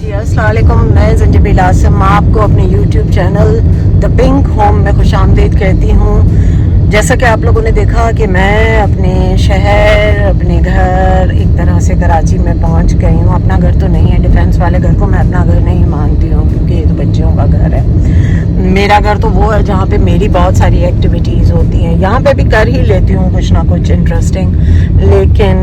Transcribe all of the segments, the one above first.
जी अस्सलाम वालेकुम, मैं ज़ंजबील आसिम आपको अपने YouTube channel the pink home में खुशामदीद कहती हूँ। जैसा कि आप लोगों ने देखा कि मैं अपने शहर, अपने घर, एक तरह से कराची में पहुँच गई हूँ। अपना घर तो नहीं है, डिफेंस वाले घर को मैं अपना घर नहीं मानती हूँ क्योंकि ये तो बच्चों का घर है। मेरा घर तो वो है जहाँ पे मेरी बहुत सारी एक्टिविटीज़ होती हैं। यहाँ पे भी कर ही लेती हूँ कुछ ना कुछ इंटरेस्टिंग, लेकिन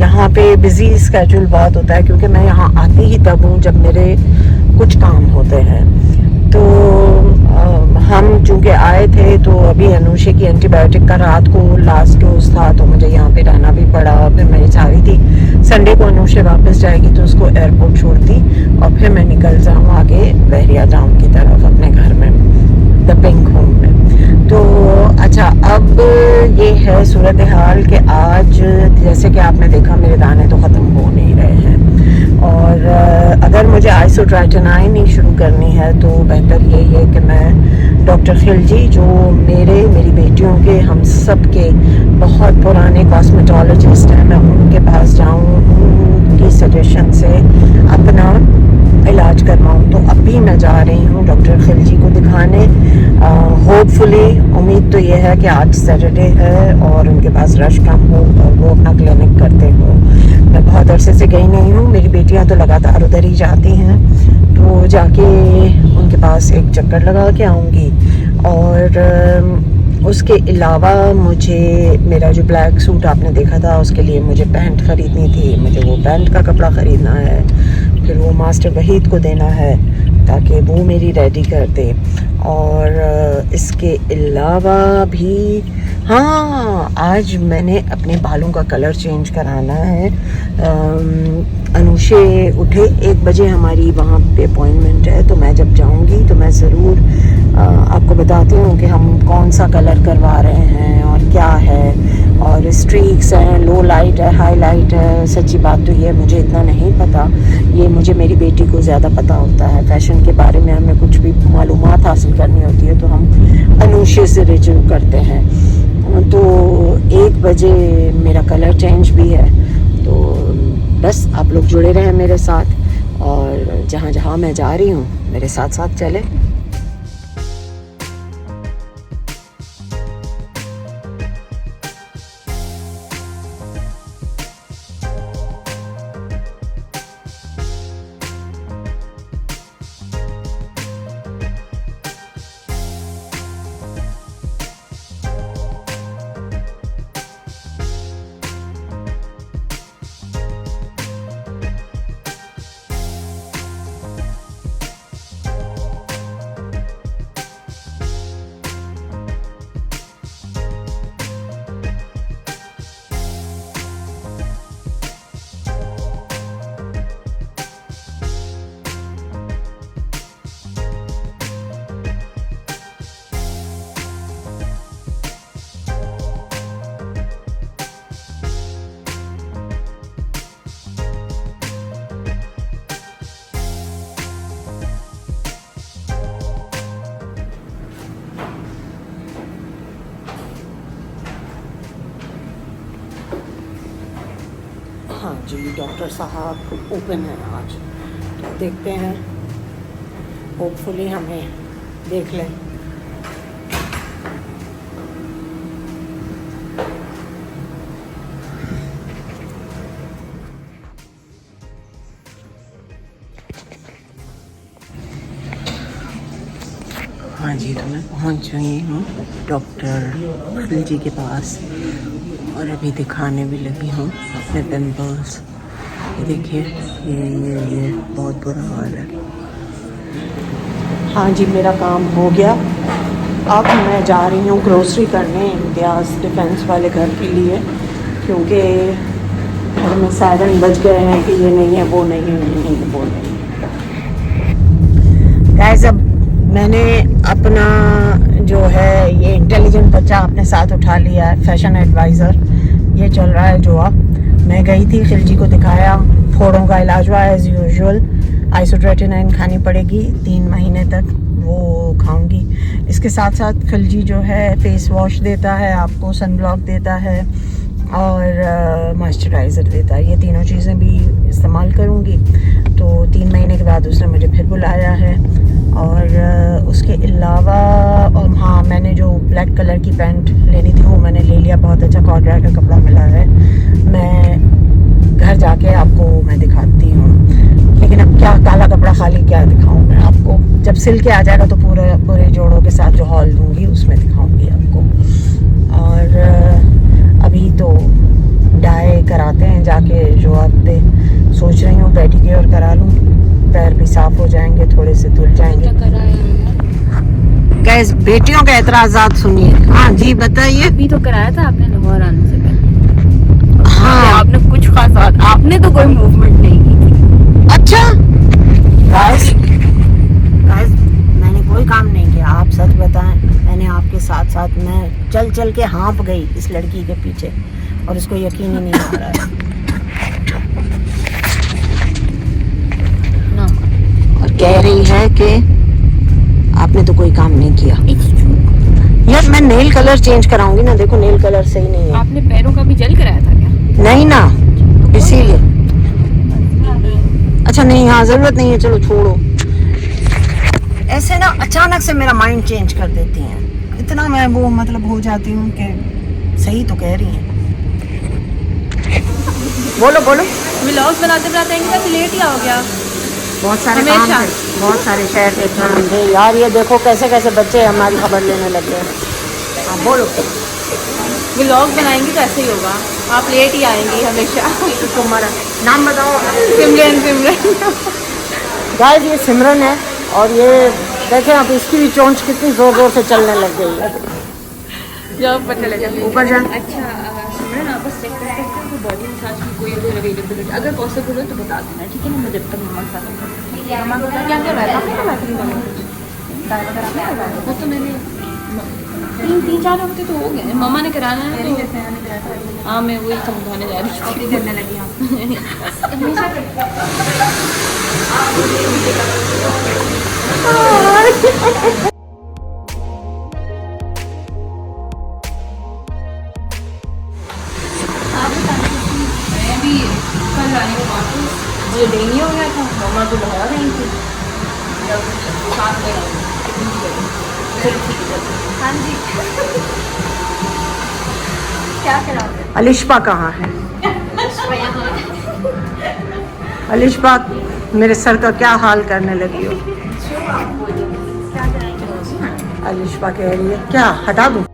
यहाँ पे बिज़ी स्केड्यूल बहुत होता है क्योंकि मैं यहाँ आती ही तब हूँ जब मेरे कुछ काम होते हैं। तो हम चूँकि आए थे तो अभी अनुषे की एंटीबायोटिक का रात को लास्ट डोज था, तो मुझे यहाँ पे रहना भी पड़ा। फिर मैं चाह रही थी संडे को अनुषे वापस जाएगी तो उसको एयरपोर्ट छोड़ती और फिर मैं निकल जाऊँ आगे बहरिया टाउन की तरफ अपने घर में, द पिंक होम में। तो अच्छा, अब ये है सूरत हाल कि आज जैसे कि आपने देखा मेरे दाने तो ख़त्म हो नहीं रहे हैं, और अगर मुझे आइसोट्राइटिनाइन ही शुरू करनी है तो बेहतर यही है कि मैं डॉक्टर खिलजी, जो मेरी बेटियों के, हम सब के बहुत पुराने कॉस्मेटोलॉजिस्ट हैं, मैं उनके पास जाऊँ, उनकी सजेशन से अपना इलाज करवाऊँ। तो अभी मैं जा रही हूँ डॉक्टर खिलजी को दिखाने। होपफुली उम्मीद तो ये है कि आज सैटरडे है और उनके पास रश कम हो और वो अपना क्लिनिक करते हो। मैं बहुत अरसे से गई नहीं हूँ, मेरी बेटियाँ तो लगातार उधर ही जाती हैं, तो जाके उनके पास एक चक्कर लगा के आऊँगी। और उसके अलावा मुझे मेरा जो ब्लैक सूट आपने देखा था उसके लिए मुझे पैंट ख़रीदनी थी, मुझे वो पैंट का कपड़ा ख़रीदना है, फिर वो मास्टर वहीद को देना है ताकि वो मेरी रेडी कर दे। और इसके अलावा भी हाँ, आज मैंने अपने बालों का कलर चेंज कराना है। अनुषे उठे 1 बजे, हमारी वहाँ पे अपॉइंटमेंट है, तो मैं जब जाऊँगी तो मैं ज़रूर आपको बताती हूँ कि हम कौन सा कलर करवा रहे हैं और क्या है, और स्ट्रीक्स हैं, लो लाइट है, हाई लाइट है। सच्ची बात तो ये मुझे इतना नहीं पता, ये मुझे मेरी बेटी को ज़्यादा पता होता है। फ़ैशन के बारे में हमें कुछ भी मालूमात हासिल करनी होती है तो हम अनुषे से रिजू करते हैं। तो 1 बजे मेरा कलर चेंज भी है, तो बस आप लोग जुड़े रहें मेरे साथ, और जहाँ जहाँ मैं जा रही हूँ मेरे साथ साथ चले। हाँ जी, डॉक्टर साहब ओपन है आज, तो देखते हैं, होपफुली हमें देख लें। हाँ जी, तो मैं पहुँच गई हूँ डॉक्टर खिलजी के पास और अभी दिखाने भी लगी हूँ अपने पिंपल्स। ये देखिए, ये बहुत बुरा हाल है। हाँ जी, मेरा काम हो गया। अब मैं जा रही हूँ ग्रोसरी करने इम्तियाज़ डिफेंस वाले घर के लिए, क्योंकि घर में सायरन बज गए हैं कि ये नहीं है, वो नहीं है, ये नहीं है, वो नहीं है। गाइस, अब मैंने अपना जो है ये इंटेलिजेंट बच्चा अपने साथ उठा लिया है, फैशन एडवाइज़र ये चल रहा है जो। अब मैं गई थी, खिलजी को दिखाया, फोड़ों का इलाज हुआ एज़ यूजुअल। आइसोट्राइटिनाइन खानी पड़ेगी 3 महीने तक, वो खाऊंगी। इसके साथ साथ खिलजी जो है फेस वॉश देता है आपको, सन ब्लॉक देता है, और मॉइस्चराइज़र देता है। ये तीनों चीज़ें भी इस्तेमाल करूँगी। तो 3 महीने के बाद उसने मुझे फिर बुलाया है। और उसके अलावा हाँ, मैंने जो ब्लैक कलर की पैंट लेनी थी वो मैंने ले लिया। बहुत अच्छा कॉर्ड्राय का कपड़ा मिला है। मैं घर जाके आपको मैं दिखाती हूँ, लेकिन अब क्या काला कपड़ा खाली क्या दिखाऊँ मैं आपको। जब सिल के आ जाएगा तो पूरे जोड़ों के साथ जो हॉल दूँगी उसमें दिखाऊँगी आपको। और अभी तो डाई कराते हैं जाके, जो आप पे सोच रही हूँ पेडिक्योर करा लूँ, पैर भी साफ हो जाएंगे, थोड़े से धुल जाएंगे। गैस बेटियों के एतराज़ात सुनिए। हाँ जी बताइए। अभी तो कराया था आपने लाहौर आने से पहले। हाँ आपने कुछ खास आपने तो कोई मूवमेंट नहीं की थी। अच्छा गाइस मैंने कोई काम नहीं किया, आप सच बताएं। मैंने आपके साथ साथ मैं चल के हाँप गई इस लड़की के पीछे और उसको यकीन ही नहीं आ रहा है। और कह रही है कि आपने तो कोई काम नहीं किया। यार मैं नेल कलर चेंज कराऊंगी ना, देखो नेल कलर सही नहीं है। आपने पैरों का भी जेल कराया था क्या? नहीं ना, इसीलिए। अच्छा नहीं, हाँ जरूरत नहीं है, चलो छोड़ो। ऐसे ना अचानक से मेरा माइंड चेंज कर देती हैं, इतना मैं वो मतलब हो जाती हूँ कि सही तो कह रही हैं। बोलो व्लॉग्स बनाते बनाते इनका लेट ही हो गया। बहुत सारे काम थे, बहुत सारे शहर के काम थे यार। ये देखो कैसे कैसे बच्चे हमारी खबर लेने लग गए। हाँ बोलो। व्लॉग बनाएंगे तो ऐसे ही होगा, आप लेट ही आएंगी हमेशा। तुम्हारा नाम बताओ। सिमरन। गाइस ये सिमरन है और ये देखें आप, इसकी भी चोंच कितनी जोर जोर से चलने लग गई है। जाओ ऊपर चले जाओ। ऊपर जा। अच्छा सिमरन, आप बस चेक कर सकते हैं बॉडी मसाज की कोई अगर अवेलेबिलिटी अगर पॉसिबल हो तो बता देना, ठीक है ना? मैं जब तक मम्मा के साथ मम्मा को क्या कर रहा है वो तो मैंने 3-4 हफ्ते तो हो गए, मम्मा ने कराना है तो हाँ मैं वही समझाने जा रही थी। करने लगी मैं भी कल आने के बाद मुझे डेंगू हो गया था, मम्मा तो लगा रही थी जब साथ में हाँ जी। क्या करा अलिशपा कहाँ है? अलिशपा मेरे सर का क्या हाल करने लगी हो? अलिशपा कह रही है क्या हटा दूँ?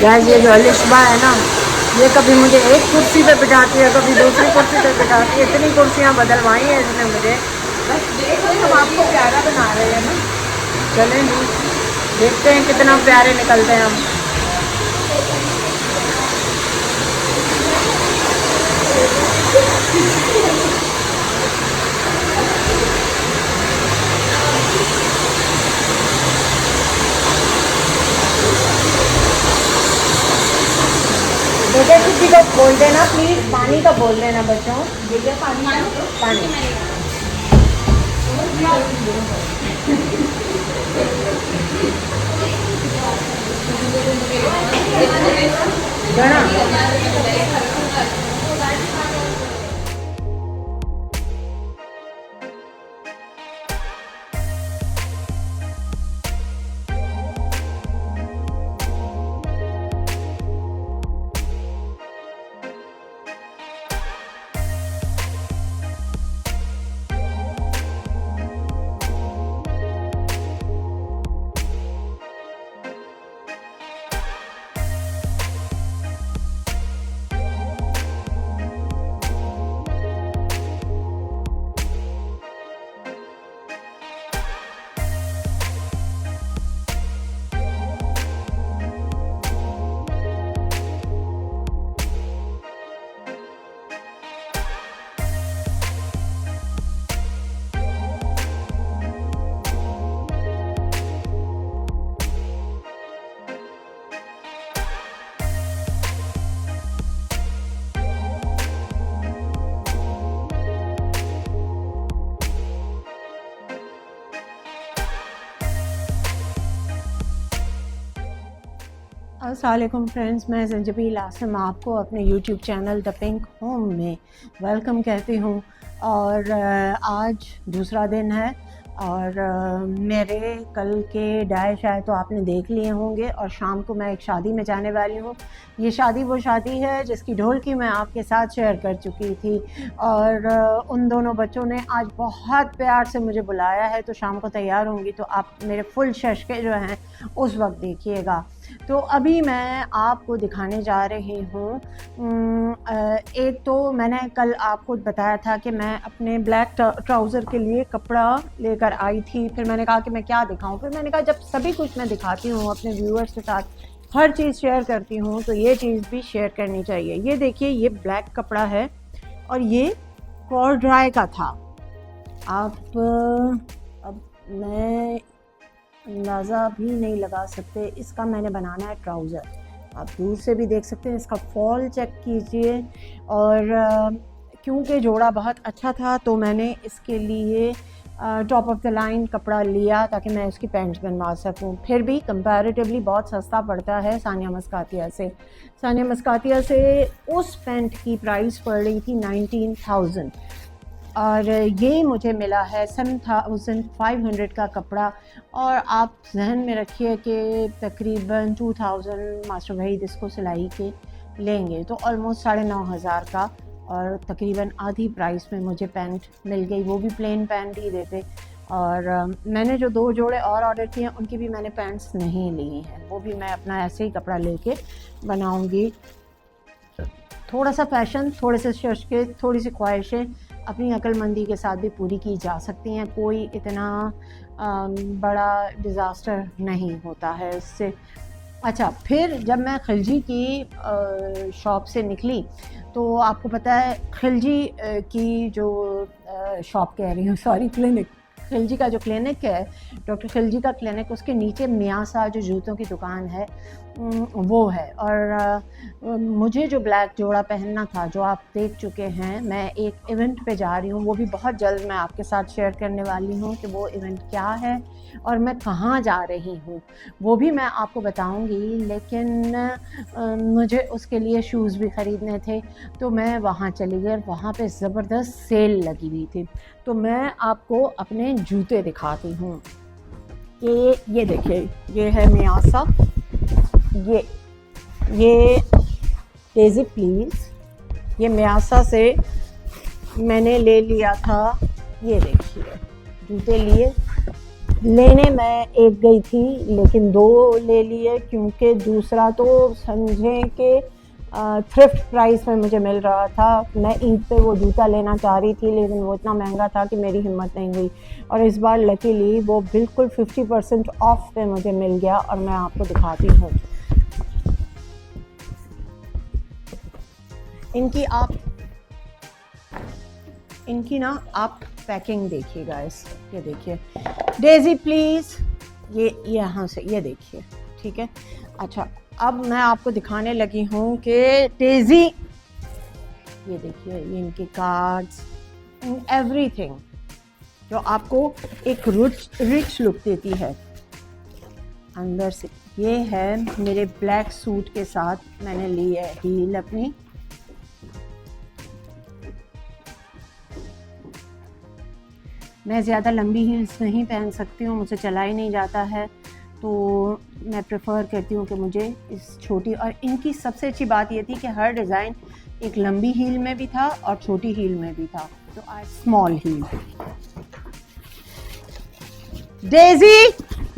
गाइस ये जो अलिशबा है ना, ये कभी मुझे एक कुर्सी पे बिठाती है, कभी दूसरी कुर्सी पे बिठाती है। इतनी कुर्सियाँ बदलवाई हैं इसने मुझे। बस देखो, हम आपको प्यारा बना रहे हैं ना। चलें जी, देखते हैं कितना प्यारे निकलते हैं हम। बेटा किसी को बोल देना प्लीज, पानी का बोल देना बच्चों। देखिए पानी पानी गणा। अस्सलाम वालेकुम फ्रेंड्स, मैं ज़ंजबील आसिम आपको अपने YouTube channel the pink home में वेलकम कहती हूँ। और आज दूसरा दिन है और मेरे कल के डाय शायद तो आपने देख लिए होंगे। और शाम को मैं एक शादी में जाने वाली हूँ। ये शादी वो शादी है जिसकी ढोलकी मैं आपके साथ शेयर कर चुकी थी। और उन दोनों बच्चों ने आज बहुत प्यार से मुझे बुलाया है, तो शाम को तैयार होंगी तो आप मेरे फुल शशके जो हैं उस वक्त देखिएगा। तो अभी मैं आपको दिखाने जा रही हूँ। एक तो मैंने कल आपको बताया था कि मैं अपने ब्लैक ट्राउज़र के लिए कपड़ा लेकर आई थी। फिर मैंने कहा कि मैं क्या दिखाऊं। फिर मैंने कहा जब सभी कुछ मैं दिखाती हूँ अपने व्यूअर्स के साथ, हर चीज़ शेयर करती हूँ, तो ये चीज़ भी शेयर करनी चाहिए। ये देखिए, ये ब्लैक कपड़ा है और ये कॉर ड्राई का था। आप अब मैं अंदाज़ा भी नहीं लगा सकते। इसका मैंने बनाना है ट्राउज़र, आप दूर से भी देख सकते हैं। इसका फॉल चेक कीजिए। और क्योंकि जोड़ा बहुत अच्छा था तो मैंने इसके लिए टॉप ऑफ द लाइन कपड़ा लिया ताकि मैं इसकी पैंट्स बनवा सकूं। फिर भी कंपैरेटिवली बहुत सस्ता पड़ता है सानिया मस्कातिया से। सानिया मस्कातिया से उस पैंट की प्राइस पड़ रही थी 19,000 और ये मुझे मिला है 7,500 का कपड़ा। और आप जहन में रखिए कि तकरीबन 2,000 मास्टर वहीद इसको सिलाई के लेंगे तो ऑलमोस्ट 9,500 का, और तकरीबन आधी प्राइस में मुझे पैंट मिल गई, वो भी प्लेन पैंट ही देते। और मैंने जो 2 जोड़े और ऑर्डर किए हैं उनकी भी मैंने पैंट्स नहीं ली हैं, वो भी मैं अपना ऐसे ही कपड़ा लेके बनाऊंगी। थोड़ा सा फैशन, थोड़े से शशके, थोड़ी सी ख्वाहिशें अपनी अक्लमंदी के साथ भी पूरी की जा सकती हैं। कोई इतना बड़ा डिज़ास्टर नहीं होता है इससे। अच्छा, फिर जब मैं खिलजी की शॉप से निकली तो आपको पता है खिलजी की जो शॉप कह रही हूँ, सॉरी, क्लिनिक, खिलजी का जो क्लिनिक है, डॉक्टर खिलजी का क्लिनिक, उसके नीचे मियासा जो जूतों की दुकान है वो है। और मुझे जो ब्लैक जोड़ा पहनना था जो आप देख चुके हैं, मैं एक इवेंट पे जा रही हूँ, वो भी बहुत जल्द मैं आपके साथ शेयर करने वाली हूँ कि वो इवेंट क्या है और मैं कहाँ जा रही हूँ, वो भी मैं आपको बताऊँगी। लेकिन मुझे उसके लिए शूज़ भी ख़रीदने थे तो मैं वहाँ चली गई। वहाँ पे ज़बरदस्त सेल लगी हुई थी, तो मैं आपको अपने जूते दिखाती हूँ कि ये देखिए, ये है मियासा, ये डेज़ी प्लीज़, ये मियासा से मैंने ले लिया था। ये देखिए जूते लिए लेने मैं एक गई थी लेकिन 2 ले लिए, क्योंकि दूसरा तो समझें कि थ्रिफ्ट प्राइस में मुझे मिल रहा था। मैं ईद पे वो जूता लेना चाह रही थी लेकिन वो इतना महंगा था कि मेरी हिम्मत नहीं हुई, और इस बार लकीली वो बिल्कुल 50% ऑफ पे मुझे मिल गया, और मैं आपको दिखाती हूँ। इनकी ना आप पैकिंग देखिए गाइस, ये देखिए। डेजी प्लीज़, ये यहाँ से ये देखिए, ठीक है। अच्छा, अब मैं आपको दिखाने लगी हूँ कि डेजी, ये देखिए, ये इनके कार्ड्स एंड एवरीथिंग जो आपको एक रिच लुक देती है अंदर से। ये है मेरे ब्लैक सूट के साथ मैंने ली है हील अपनी। मैं ज़्यादा लंबी हील्स नहीं पहन सकती हूँ, मुझसे चला ही नहीं जाता है, तो मैं प्रेफर करती हूँ कि मुझे इस छोटी। और इनकी सबसे अच्छी बात ये थी कि हर डिज़ाइन एक लंबी हील में भी था और छोटी हील में भी था, तो आज स्मॉल हील। डेजी,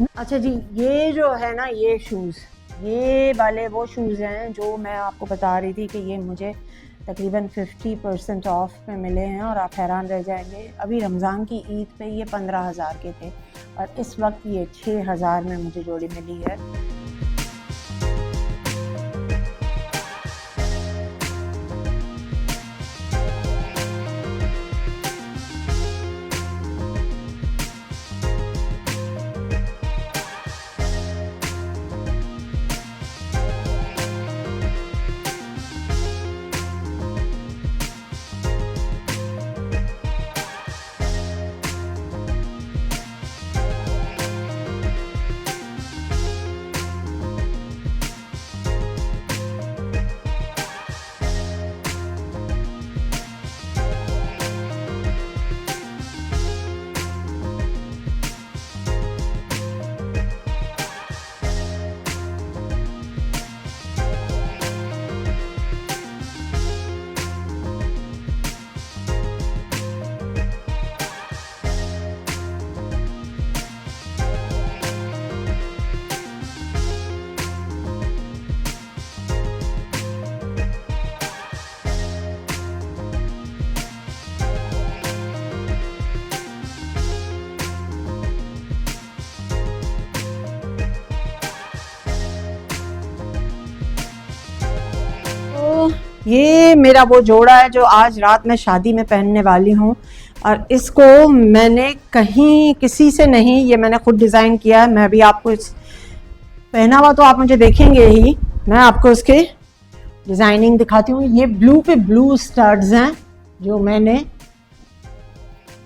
अच्छा जी, ये जो है ना, ये शूज़, ये वाले वो शूज़ हैं जो मैं आपको बता रही थी कि ये मुझे तकरीबन 50% ऑफ में मिले हैं, और आप हैरान रह जाएंगे। अभी रमज़ान की ईद पे ये 15,000 के थे और इस वक्त ये 6,000 में मुझे जोड़ी मिली है। ये मेरा वो जोड़ा है जो आज रात में शादी में पहनने वाली हूँ, और इसको मैंने कहीं किसी से नहीं, ये मैंने खुद डिज़ाइन किया है। मैं भी आपको इस पहना हुआ तो आप मुझे देखेंगे ही, मैं आपको इसके डिज़ाइनिंग दिखाती हूँ। ये ब्लू पे ब्लू स्टड्स हैं जो मैंने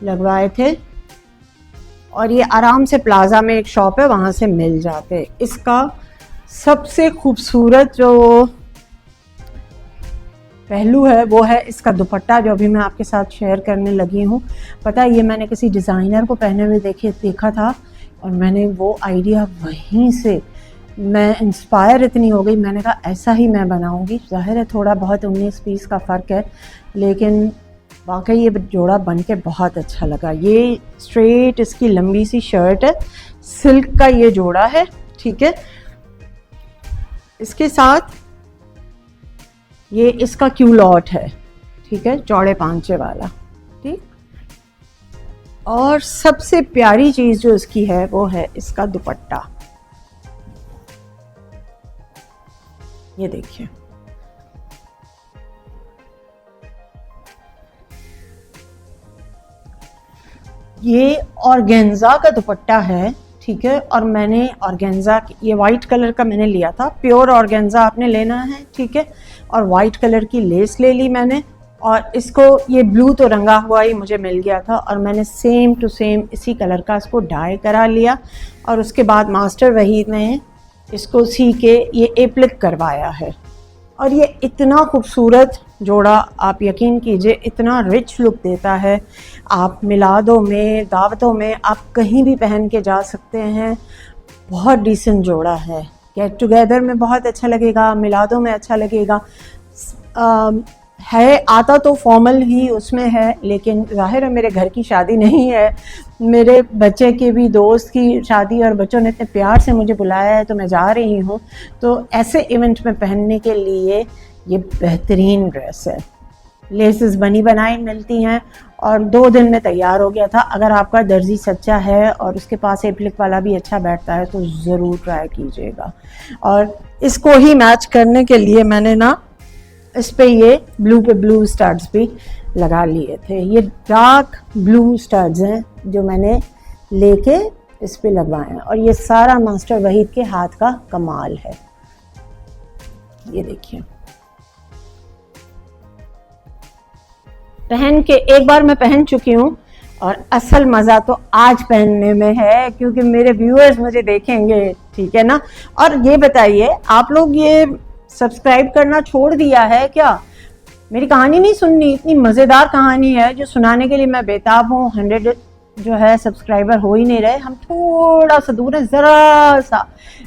लगवाए थे, और ये आराम से प्लाजा में एक शॉप है वहाँ से मिल जाते। इसका सबसे खूबसूरत जो पहलू है वो है इसका दुपट्टा, जो अभी मैं आपके साथ शेयर करने लगी हूँ। पता है, ये मैंने किसी डिज़ाइनर को पहने हुए देखा था, और मैंने वो आइडिया वहीं से मैं इंस्पायर इतनी हो गई, मैंने कहा ऐसा ही मैं बनाऊँगी। ज़ाहिर है थोड़ा बहुत 19-20 का फ़र्क है, लेकिन वाकई ये जोड़ा बन के बहुत अच्छा लगा। ये स्ट्रेट इसकी लंबी सी शर्ट है, सिल्क का ये जोड़ा है, ठीक है। इसके साथ ये इसका क्यूलॉट है, ठीक है, चौड़े पांचे वाला, ठीक। और सबसे प्यारी चीज़ जो इसकी है वो है इसका दुपट्टा। ये देखिए, ये ऑर्गेन्जा का दुपट्टा है, ठीक है। और मैंने ऑर्गेन्जा, ये वाइट कलर का मैंने लिया था, प्योर ऑर्गेन्जा आपने लेना है, ठीक है। और वाइट कलर की लेस ले ली मैंने, और इसको ये ब्लू तो रंगा हुआ ही मुझे मिल गया था, और मैंने सेम टू सेम इसी कलर का इसको डाई करा लिया, और उसके बाद मास्टर वहीद ने इसको सी के ये एप्लिक करवाया है। और ये इतना खूबसूरत जोड़ा, आप यकीन कीजिए, इतना रिच लुक देता है। आप मिलादों में, दावतों में, आप कहीं भी पहन के जा सकते हैं। बहुत डिसेंट जोड़ा है, गेट टुगेदर में बहुत अच्छा लगेगा, मिलादों में अच्छा लगेगा, है, आता तो फॉर्मल ही उसमें है, लेकिन ज़ाहिर है मेरे घर की शादी नहीं है, मेरे बच्चे के भी दोस्त की शादी, और बच्चों ने इतने प्यार से मुझे बुलाया है तो मैं जा रही हूँ। तो ऐसे इवेंट में पहनने के लिए ये बेहतरीन ड्रेस है। लेसेस बनी बनाई मिलती हैं और 2 दिन में तैयार हो गया था। अगर आपका दर्जी सच्चा है और उसके पास एप्लिक वाला भी अच्छा बैठता है तो ज़रूर ट्राई कीजिएगा। और इसको ही मैच करने के लिए मैंने ना इस पे ये ब्लू पे ब्लू स्टड्स भी लगा लिए थे। ये डार्क ब्लू स्टड्स हैं जो मैंने लेके इस पे लगवाए हैं, और ये सारा मास्टर वहीद के हाथ का कमाल है। ये देखिए, पहन के एक बार मैं पहन चुकी हूँ और असल मज़ा तो आज पहनने में है, क्योंकि मेरे व्यूअर्स मुझे देखेंगे, ठीक है ना। और ये बताइए, आप लोग ये सब्सक्राइब करना छोड़ दिया है क्या? मेरी कहानी नहीं सुननी? इतनी मज़ेदार कहानी है जो सुनाने के लिए मैं बेताब हूँ। 100 जो है सब्सक्राइबर हो ही नहीं रहे, हम थोड़ा सा दूर है, ज़रा सा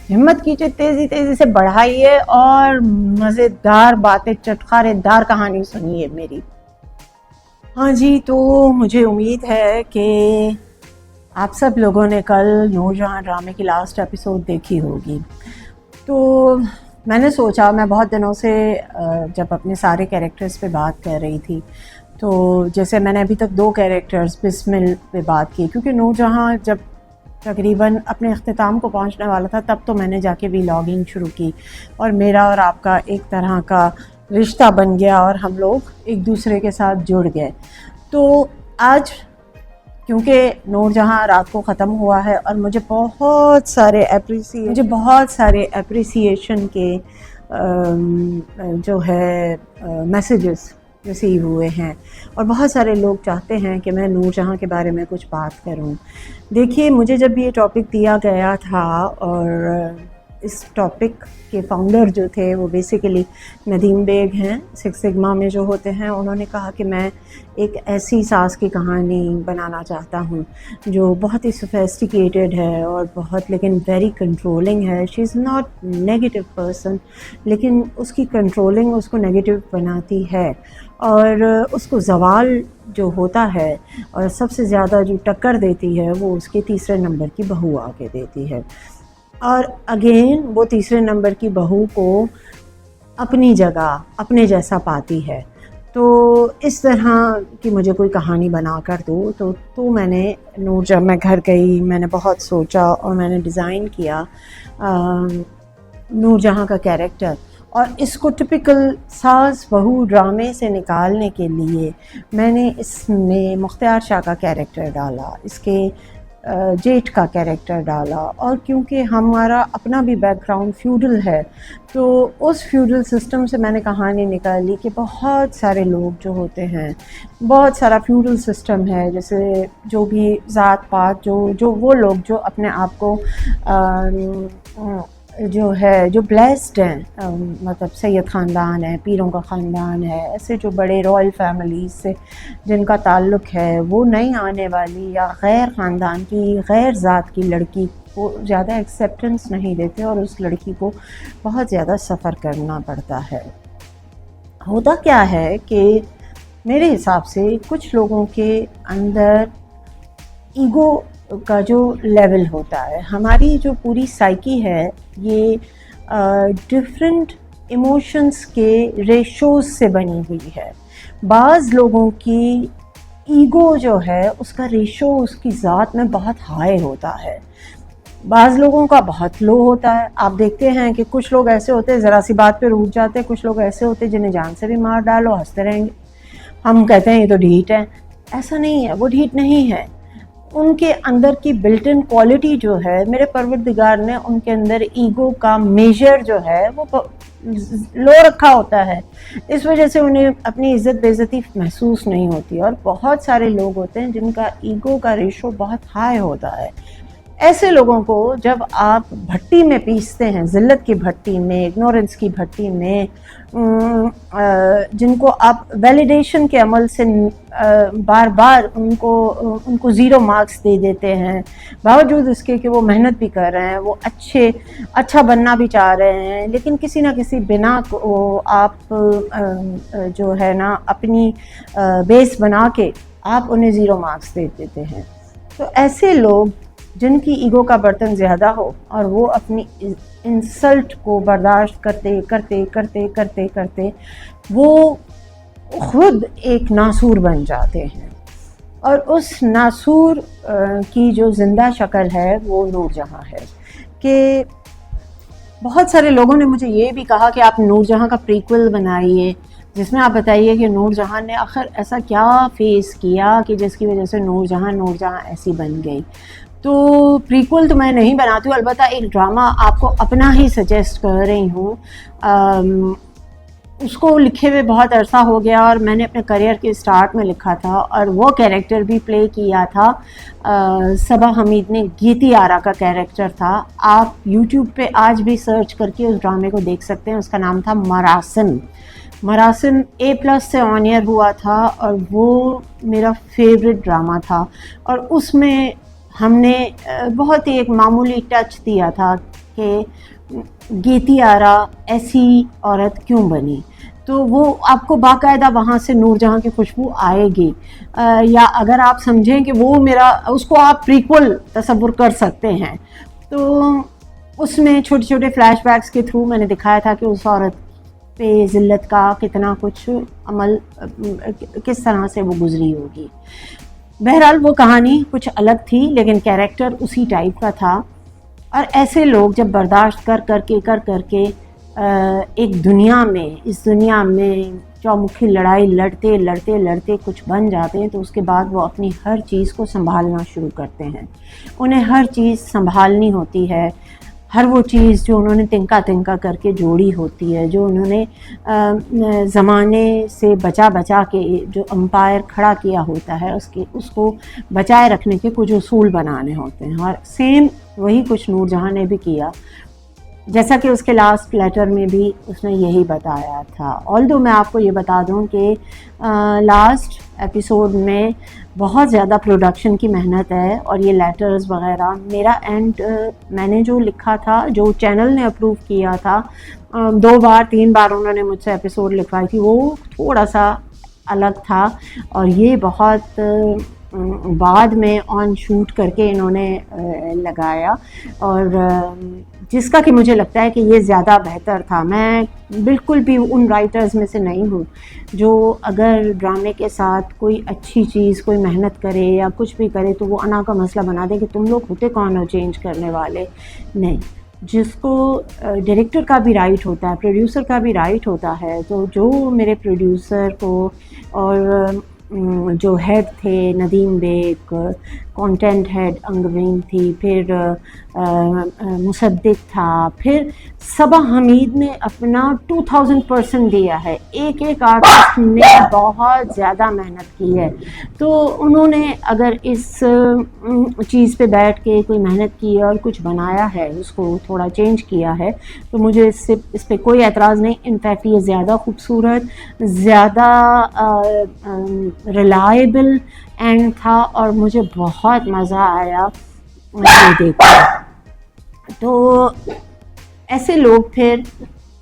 हिम्मत कीजिए, तेज़ी तेज़ी से बढ़ाइए और मज़ेदार बातें, चटखारेदार कहानी सुनिए मेरी। हाँ जी, तो मुझे उम्मीद है कि आप सब लोगों ने कल नूरजहां ड्रामे की लास्ट एपिसोड देखी होगी। तो मैंने सोचा, मैं बहुत दिनों से जब अपने सारे कैरेक्टर्स पे बात कर रही थी, तो जैसे मैंने अभी तक 2 कैरेक्टर्स बिस्मिल पे बात की, क्योंकि नूरजहां जब तकरीबन अपने अख्तिताम को पहुंचने वाला था तब तो मैंने जाके व्लॉगिंग शुरू की और मेरा और आपका एक तरह का रिश्ता बन गया और हम लोग एक दूसरे के साथ जुड़ गए। तो आज क्योंकि नूरजहां रात को ख़त्म हुआ है और मुझे बहुत सारे एप्रिसिएशन के जो है मैसेजेस रिसीव हुए हैं, और बहुत सारे लोग चाहते हैं कि मैं नूरजहां के बारे में कुछ बात करूं। देखिए, मुझे जब ये टॉपिक दिया गया था, और इस टॉपिक के फाउंडर जो थे वो बेसिकली नदीम बेग हैं, सिक्स सिग्मा में जो होते हैं, उन्होंने कहा कि मैं एक ऐसी सास की कहानी बनाना चाहता हूँ जो बहुत ही सोफिस्टिकेटेड है और बहुत, लेकिन वेरी कंट्रोलिंग है। She is not negative person, लेकिन उसकी कंट्रोलिंग उसको नेगेटिव बनाती है, और उसको ज़वाल जो होता है और सबसे ज़्यादा जो टक्कर देती है वो उसके तीसरे नंबर की बहू आके देती है, और अगेन वो तीसरे नंबर की बहू को अपनी जगह अपने जैसा पाती है। तो इस तरह की मुझे कोई कहानी बना कर दो। तो मैंने जब मैं घर गई, मैंने बहुत सोचा और मैंने डिज़ाइन किया नूरजहां का कैरेक्टर, और इसको टिपिकल सास बहू ड्रामे से निकालने के लिए मैंने इसमें मुख्तियार शाह का कैरेक्टर डाला, इसके जेठ का कैरेक्टर डाला, और क्योंकि हमारा अपना भी बैकग्राउंड फ्यूडल है तो उस फ्यूडल सिस्टम से मैंने कहानी निकाली कि बहुत सारे लोग जो होते हैं, बहुत सारा फ्यूडल सिस्टम है, जैसे जो भी ज़ात पात जो वो लोग जो अपने आप को जो है जो ब्लेस्ड हैं, मतलब सैयद ख़ानदान है, पीरों का ख़ानदान है, ऐसे जो बड़े रॉयल फैमिलीज़ से जिनका ताल्लुक़ है, वो नई आने वाली या गैर ख़ानदान की, गैर ज़ात की लड़की को ज़्यादा एक्सेप्टेंस नहीं देते और उस लड़की को बहुत ज़्यादा सफ़र करना पड़ता है। होता क्या है कि मेरे हिसाब से कुछ लोगों के अंदर ईगो का जो लेवल होता है, हमारी जो पूरी साइकी है ये डिफरेंट इमोशंस के रेशोज़ से बनी हुई है। बाज़ लोगों की ईगो जो है उसका रेशो उसकी ज़ात में बहुत हाई होता है, बाज़ लोगों का बहुत लो होता है। आप देखते हैं कि कुछ लोग ऐसे होते हैं ज़रा सी बात पे रूठ जाते हैं, कुछ लोग ऐसे होते हैं जिन्हें जान से भी मार डालो हंसते रहेंगे। हम कहते हैं ये तो ढीठ है, ऐसा नहीं है, वो ढीठ नहीं है। उनके अंदर की बिल्ट इन क्वालिटी जो है, मेरे परवरदिगार ने उनके अंदर ईगो का मेजर जो है वो लो रखा होता है, इस वजह से उन्हें अपनी इज़्ज़त बेइज्जती महसूस नहीं होती। और बहुत सारे लोग होते हैं जिनका ईगो का रेशो बहुत हाई होता है, ऐसे लोगों को जब आप भट्टी में पीसते हैं, ज़िल्लत की भट्टी में, इग्नोरेंस की भट्टी में, जिनको आप वैलिडेशन के अमल से बार बार उनको ज़ीरो मार्क्स दे देते हैं, बावजूद इसके कि वो मेहनत भी कर रहे हैं, वो अच्छा बनना भी चाह रहे हैं, लेकिन किसी ना किसी बिना को आप जो है ना अपनी बेस बना के आप उन्हें ज़ीरो मार्क्स दे देते हैं। तो ऐसे लोग जिनकी ईगो का बर्तन ज़्यादा हो और वो अपनी इंसल्ट को बर्दाश्त करते करते करते करते करते वो खुद एक नासूर बन जाते हैं। और उस नासूर की जो ज़िंदा शक्ल है वो नूरजहाँ है। कि बहुत सारे लोगों ने मुझे ये भी कहा कि आप नूरजहाँ का प्रीक्वल बनाइए, जिसमें आप बताइए कि नूरजहाँ ने आखिर ऐसा क्या फेस किया कि जिसकी वजह से नूरजहाँ ऐसी बन गई। तो प्रीक्वल तो मैं नहीं बनाती हूँ, अलबत्ता एक ड्रामा आपको अपना ही सजेस्ट कर रही हूँ। उसको लिखे हुए बहुत अरसा हो गया और मैंने अपने करियर के स्टार्ट में लिखा था और वो कैरेक्टर भी प्ले किया था। सबा हमीद ने गीती आरा का कैरेक्टर था। आप यूट्यूब पे आज भी सर्च करके उस ड्रामे को देख सकते हैं। उसका नाम था मरासिन A+ से ऑन एयर हुआ था और वो मेरा फेवरेट ड्रामा था। और उसमें हमने बहुत ही एक मामूली टच दिया था कि गीती आरा ऐसी औरत क्यों बनी। तो वो आपको बाकायदा वहाँ से नूरजहाँ की खुशबू आएगी। या अगर आप समझें कि वो उसको आप प्रीक्वल तसव्वुर कर सकते हैं, तो उसमें छोटे छोटे फ्लैशबैक्स के थ्रू मैंने दिखाया था कि उस औरत पे ज़िल्लत का कितना कुछ अमल किस तरह से वो गुजरी होगी। बहरहाल वो कहानी कुछ अलग थी, लेकिन कैरेक्टर उसी टाइप का था। और ऐसे लोग जब बर्दाश्त कर करके एक दुनिया में, इस दुनिया में चौमुखी लड़ाई लड़ते लड़ते लड़ते कुछ बन जाते हैं, तो उसके बाद वो अपनी हर चीज़ को संभालना शुरू करते हैं। उन्हें हर चीज़ संभालनी होती है, हर वो चीज़ जो उन्होंने तिनका तिनका करके जोड़ी होती है, जो उन्होंने ज़माने से बचा के जो अम्पायर खड़ा किया होता है उसको बचाए रखने के कुछ उसूल बनाने होते हैं। और सेम वही कुछ नूरजहाँ ने भी किया, जैसा कि उसके लास्ट लेटर में भी उसने यही बताया था। ऑल्दो मैं आपको ये बता दूं कि लास्ट एपिसोड में बहुत ज़्यादा प्रोडक्शन की मेहनत है और ये लेटर्स वगैरह मेरा एंड मैंने जो लिखा था, जो चैनल ने अप्रूव किया था, 2-3 बार उन्होंने मुझसे एपिसोड लिखवाई थी, वो थोड़ा सा अलग था। और ये बहुत बाद में ऑन शूट करके इन्होंने लगाया, और जिसका कि मुझे लगता है कि ये ज़्यादा बेहतर था। मैं बिल्कुल भी उन राइटर्स में से नहीं हूँ जो अगर ड्रामे के साथ कोई अच्छी चीज़, कोई मेहनत करे या कुछ भी करे तो वो अना का मसला बना दे कि तुम लोग होते कौन हो चेंज करने वाले। नहीं, जिसको डायरेक्टर का भी राइट होता है, प्रोड्यूसर का भी राइट होता है। तो जो मेरे प्रोड्यूसर को और जो हेड थे नदीम बेग, कंटेंट हेड अंगवीन थी, फिर मुसद्दिक था, फिर सबा हमीद ने अपना 2000% दिया है। एक एक आर्टिस्ट ने बहुत ज़्यादा मेहनत की है। तो उन्होंने अगर इस चीज़ पे बैठ के कोई मेहनत की और कुछ बनाया है, उसको थोड़ा चेंज किया है, तो मुझे इस पे कोई एतराज़ नहीं। इनफैक्ट ये ज़्यादा खूबसूरत, ज़्यादा रिलायबल एंड था और मुझे बहुत मज़ा आया ये देखकर। तो ऐसे लोग फिर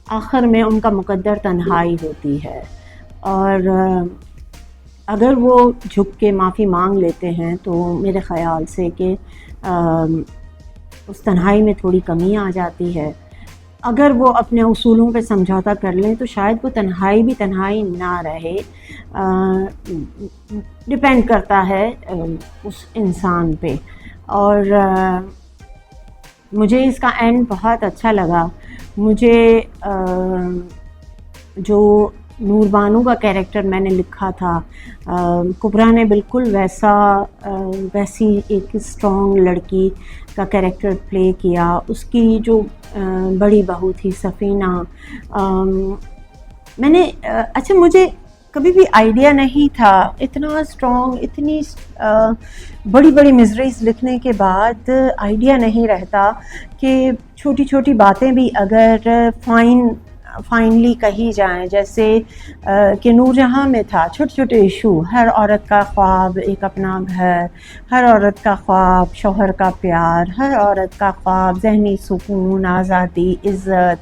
आखिर में उनका मुकद्दर तन्हाई होती है, और अगर वो झुक के माफ़ी मांग लेते हैं तो मेरे ख़याल से कि उस तन्हाई में थोड़ी कमी आ जाती है। अगर वो अपने उसूलों पे समझौता कर लें तो शायद वो तन्हाई भी तन्हाई ना रहे। डिपेंड करता है उस इंसान पे। और मुझे इसका एंड बहुत अच्छा लगा। मुझे जो नूरबानो का कैरेक्टर मैंने लिखा था, कुबरा ने बिल्कुल वैसी एक स्ट्रॉन्ग लड़की का कैरेक्टर प्ले किया। उसकी जो बड़ी बहू थी सफ़ीना, मैंने अच्छा, मुझे कभी भी आइडिया नहीं था, इतना स्ट्रॉन्ग, इतनी बड़ी बड़ी मिजरीज लिखने के बाद आइडिया नहीं रहता कि छोटी छोटी बातें भी अगर फाइनली कही जाएं, जैसे कि नूरजहां में था छोटे छोटे इशू, हर औरत का ख्वाब एक अपना घर, हर औरत का ख्वाब शौहर का प्यार, हर औरत का ख्वाब जहनी सुकून, आज़ादी, इज़्ज़त,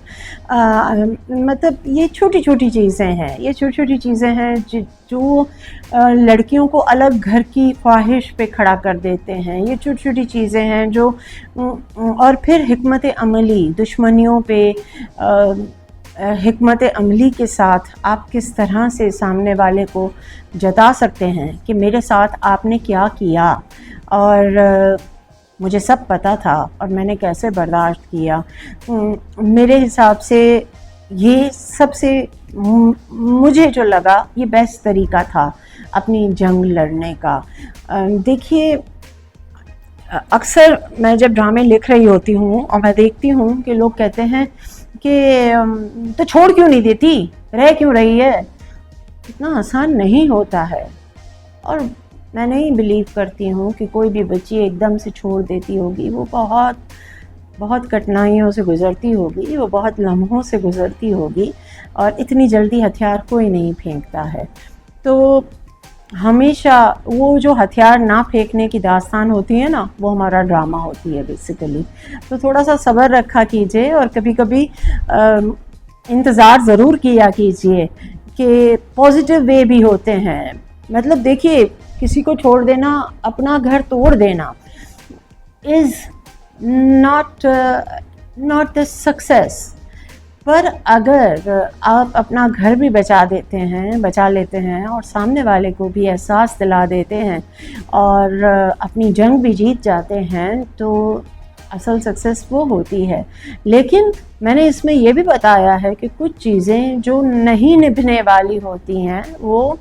मतलब ये छोटी छोटी चीज़ें हैं, ये छोटी छोटी चीज़ें हैं जो लड़कियों को अलग घर की ख्वाहिश पे खड़ा कर देते हैं। ये छोटी छोटी चीज़ें हैं जो और फिर हिकमत अमली, दुश्मनियों पे हिकमत अमली के साथ आप किस तरह से सामने वाले को जता सकते हैं कि मेरे साथ आपने क्या किया, और मुझे सब पता था और मैंने कैसे बर्दाश्त किया। मेरे हिसाब से ये सबसे मुझे जो लगा ये बेस्ट तरीका था अपनी जंग लड़ने का। देखिए, अक्सर मैं जब ड्रामे लिख रही होती हूँ और मैं देखती हूँ कि लोग कहते हैं कि तो छोड़ क्यों नहीं देती, रह क्यों रही है। इतना आसान नहीं होता है, और मैं नहीं बिलीव करती हूँ कि कोई भी बच्ची एकदम से छोड़ देती होगी। वो बहुत बहुत कठिनाइयों से गुज़रती होगी, वो बहुत लम्हों से गुज़रती होगी, और इतनी जल्दी हथियार कोई नहीं फेंकता है। तो हमेशा वो जो हथियार ना फेंकने की दास्तान होती है ना, वो हमारा ड्रामा होती है बेसिकली। तो थोड़ा सा सब्र रखा कीजिए, और कभी कभी इंतज़ार ज़रूर किया कीजिए कि पॉजिटिव वे भी होते हैं। मतलब देखिए, किसी को छोड़ देना, अपना घर तोड़ देना इज़ नॉट द सक्सेस। पर अगर आप अपना घर भी बचा लेते हैं और सामने वाले को भी एहसास दिला देते हैं और अपनी जंग भी जीत जाते हैं, तो असल सक्सेस वो होती है। लेकिन मैंने इसमें ये भी बताया है कि कुछ चीज़ें जो नहीं निभने वाली होती हैं, वो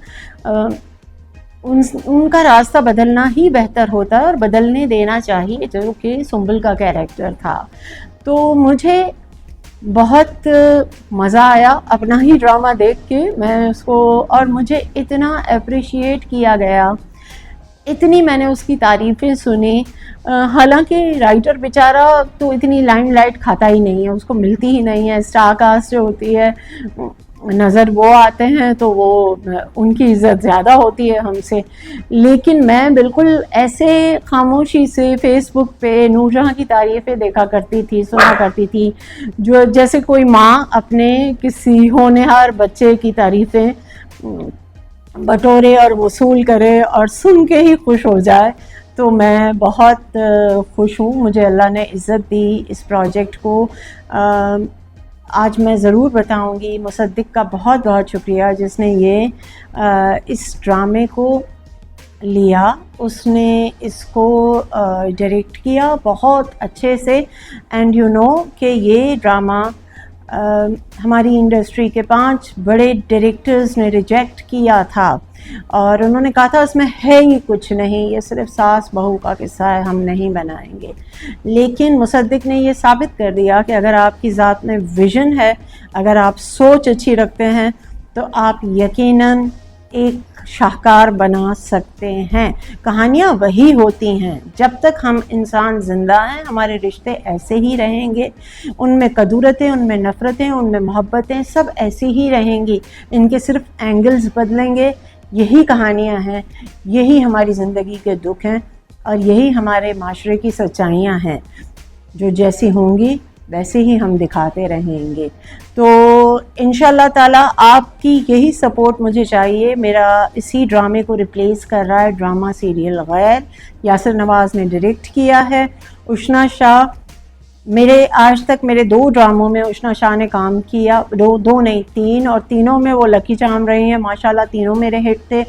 उनका रास्ता बदलना ही बेहतर होता है और बदलने देना चाहिए, जो कि सुंबल का कैरेक्टर था। तो मुझे बहुत मज़ा आया अपना ही ड्रामा देख के, मैं उसको, और मुझे इतना अप्रिशिएट किया गया, इतनी मैंने उसकी तारीफ़ें सुनी। हालांकि राइटर बेचारा तो इतनी लाइमलाइट खाता ही नहीं है, उसको मिलती ही नहीं है। स्टार कास्ट जो होती है, नज़र वो आते हैं तो वो उनकी इज़्ज़त ज़्यादा होती है हमसे। लेकिन मैं बिल्कुल ऐसे खामोशी से फेसबुक पे नूरजहां की तारीफ़ें देखा करती थी, सुना करती थी, जो जैसे कोई माँ अपने किसी होनहार बच्चे की तारीफ़ें बटोरे और वसूल करे और सुन के ही खुश हो जाए। तो मैं बहुत खुश हूँ, मुझे अल्लाह ने इज़्ज़त दी इस प्रोजेक्ट को। आज मैं ज़रूर बताऊंगी, मुसद्दिक का बहुत बहुत शुक्रिया जिसने ये इस ड्रामे को लिया, उसने इसको डायरेक्ट किया बहुत अच्छे से। एंड यू नो कि ये ड्रामा हमारी इंडस्ट्री के 5 बड़े डायरेक्टर्स ने रिजेक्ट किया था, और उन्होंने कहा था इसमें है ही कुछ नहीं, ये सिर्फ सास बहू का किस्सा है, हम नहीं बनाएंगे। लेकिन मुसद्दिक ने ये साबित कर दिया कि अगर आपकी ज़ात में विज़न है, अगर आप सोच अच्छी रखते हैं, तो आप यकीनन एक शाहकार बना सकते हैं। कहानियाँ वही होती हैं, जब तक हम इंसान ज़िंदा हैं हमारे रिश्ते ऐसे ही रहेंगे, उनमें कदूरतें, उनमें नफ़रतें, उनमें मोहब्बतें सब ऐसी ही रहेंगी, इनके सिर्फ एंगल्स बदलेंगे। यही कहानियाँ हैं, यही हमारी ज़िंदगी के दुख हैं, और यही हमारे माशरे की सच्चाइयाँ हैं, जो जैसी होंगी वैसे ही हम दिखाते रहेंगे। तो इंशाल्लाह ताला आपकी यही सपोर्ट मुझे चाहिए। मेरा इसी ड्रामे को रिप्लेस कर रहा है ड्रामा सीरियल गैर, यासिर नवाज़ ने डायरेक्ट किया है। उष्ना शाह, मेरे आज तक मेरे 2 ड्रामों में उष्ना शाह ने काम किया, दो नहीं 3, और तीनों में वो लकी चार्म रही हैं माशाल्लाह, तीनों मेरे हिट थे।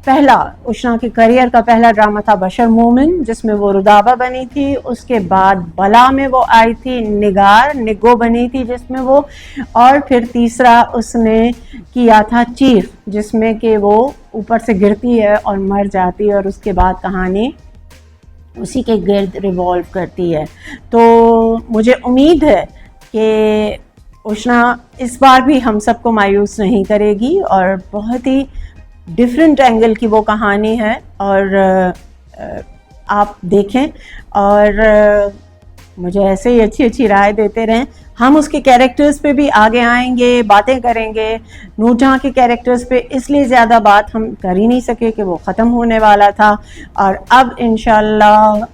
पहला उष्ना के करियर का पहला ड्रामा था बशर मोमिन, जिसमें वो रुदाबा बनी थी। उसके बाद बला में वो आई थी निगो बनी थी जिसमें वो, और फिर तीसरा उसने किया था चीफ, जिसमें कि वो ऊपर से गिरती है और मर जाती है, और उसके बाद कहानी उसी के गिर्द रिवॉल्व करती है। तो मुझे उम्मीद है कि उष्णा इस बार भी हम सबको मायूस नहीं करेगी और बहुत ही डिफरेंट एंगल की वो कहानी है और आप देखें और मुझे ऐसे ही अच्छी अच्छी राय देते रहें। हम उसके कैरेक्टर्स पे भी आगे आएंगे, बातें करेंगे। नूरजहां के कैरेक्टर्स पे इसलिए ज़्यादा बात हम कर ही नहीं सके कि वो ख़त्म होने वाला था और अब इंशाल्लाह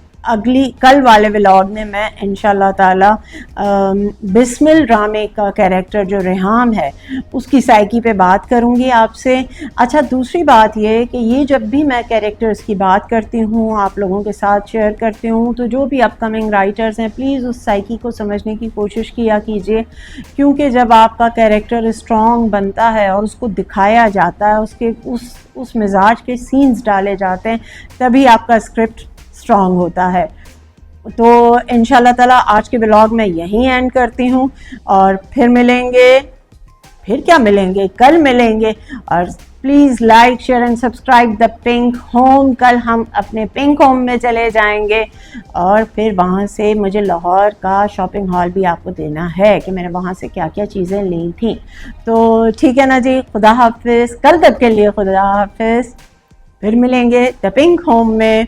कल वाले व्लॉग में मैं इंशाल्लाह ताला बिस्मिल रामे का कैरेक्टर जो रेहाम है उसकी साइकी पे बात करूँगी आपसे। अच्छा, दूसरी बात ये कि ये जब भी मैं कैरेक्टर्स की बात करती हूँ, आप लोगों के साथ शेयर करती हूँ, तो जो भी अपकमिंग राइटर्स हैं प्लीज़ उस साइकी को समझने की कोशिश किया कीजिए, क्योंकि जब आपका कैरेक्टर स्ट्रॉन्ग बनता है और उसको दिखाया जाता है, उसके उस मिजाज के सीन्स डाले जाते हैं, तभी आपका स्क्रिप्ट स्ट्रॉन्ग होता है। तो इंशाल्लाह ताला आज के व्लॉग में यहीं एंड करती हूँ और फिर कल मिलेंगे और please like share and subscribe the pink home. कल हम अपने पिंक होम में चले जाएंगे और फिर वहाँ से मुझे लाहौर का शॉपिंग हॉल भी आपको देना है कि मैंने वहाँ से क्या क्या चीज़ें ली थी। तो ठीक है ना जी, खुदा हाफिज़। कल तक के लिए खुदा हाफिज़, फिर मिलेंगे द पिंक होम में।